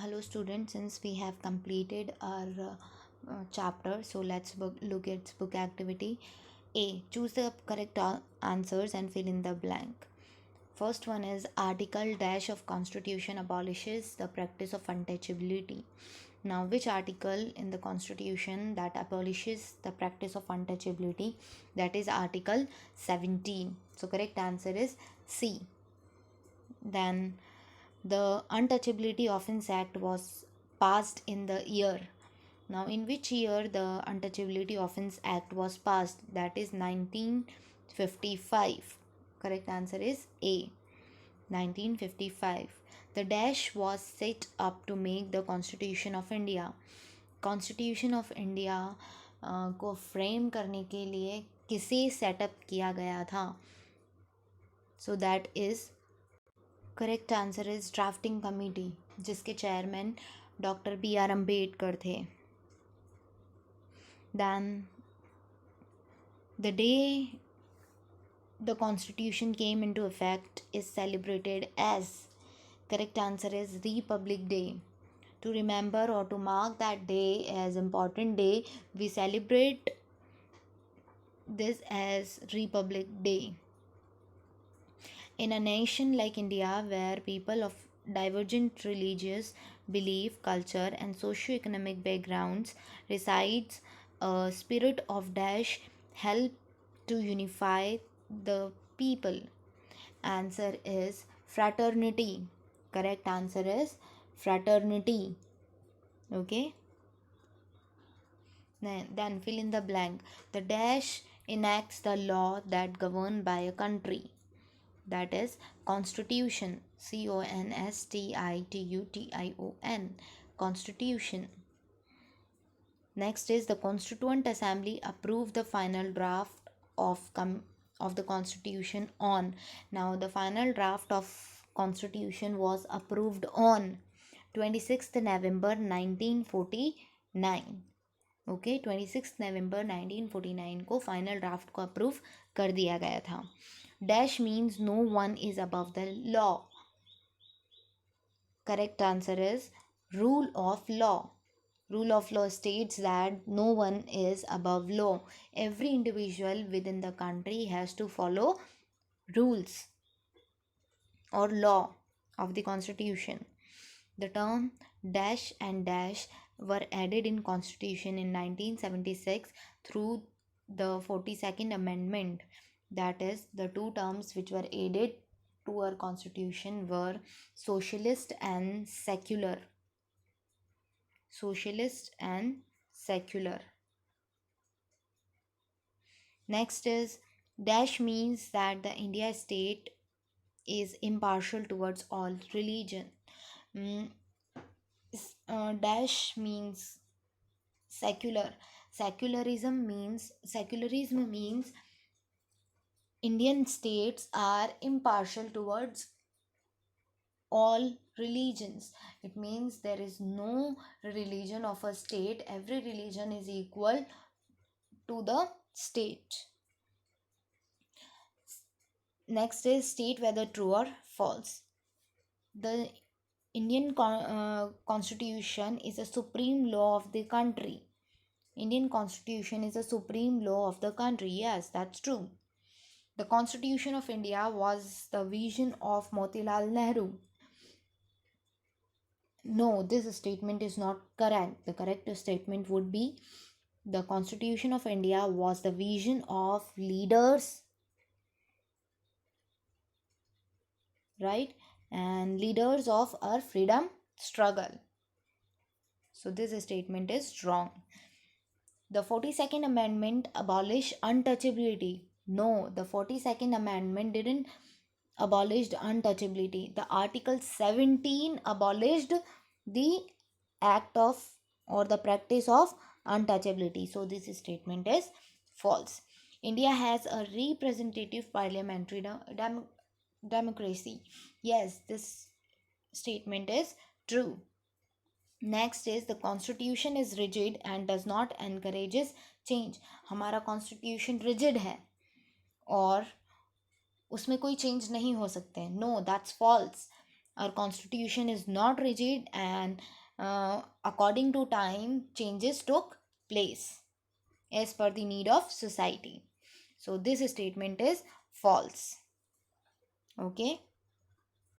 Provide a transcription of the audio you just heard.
Hello students, since we have completed our chapter, so let's look at book activity. A. Choose the correct answers and fill in the blank. First one is Article dash of Constitution abolishes the practice of untouchability. Now, which article in the Constitution that abolishes the practice of untouchability? That is Article 17. So correct answer is C. Then the Untouchability Offence Act was passed in the year. Now, in which year the Untouchability Offence Act was passed? That is 1955. Correct answer is A. 1955. The dash was set up to make the Constitution of India. Constitution of India को frame करने के लिए किसे setup किया गया था? So that is correct answer is drafting committee, जिसके chairman doctor B.R. Ambedkar थे. Then the day the constitution came into effect is celebrated as. Correct answer is Republic Day. To remember or to mark that day as important day, we celebrate this as Republic Day. In a nation like India, where people of divergent religious belief, culture, and socio-economic backgrounds resides, a spirit of dash help to unify the people. Answer is fraternity. Correct answer is fraternity. Okay. Then fill in the blank. The dash enacts the law that govern by a country. That is Constitution. Constitution. Constitution. Next is the Constituent Assembly approved the final draft of the Constitution on. Now the final draft of Constitution was approved on 26th November 1949. Okay 26 नवंबर 1949 को final draft को approve कर दिया गया था. Dash means no one is above the law. Correct answer is rule of law. Rule of law states that no one is above law. Every individual within the country has to follow rules or law of the Constitution. The term dash and dash were added in Constitution in 1976 through the 42nd Amendment. That is, the two terms which were added to our Constitution were socialist and secular. Socialist and secular. Next is dash means that the India state is impartial towards all religion. Dash means secular. Secularism means Indian states are impartial towards all religions. It means there is no religion of a state. Every religion is equal to the state. Next is state whether true or false. The Indian Constitution is a supreme law of the country. Indian Constitution is a supreme law of the country. Yes, that's true. The Constitution of India was the vision of Motilal Nehru. No, this statement is not correct. The correct statement would be the Constitution of India was the vision of leaders, right? And leaders of our freedom struggle. So this statement is wrong. The 42nd Amendment abolished untouchability. No, the 42nd Amendment didn't abolish untouchability. The Article 17 abolished the act of or the practice of untouchability. So this statement is false. India has a representative parliamentary democracy. Yes, this statement is true. Next is the Constitution is rigid and does not encourages change. हमारा Constitution rigid है और उसमें कोई change नहीं हो सकते. No, that's false. our constitution is not rigid, and according to time, changes took place as per the need of society. So this statement is false. Okay.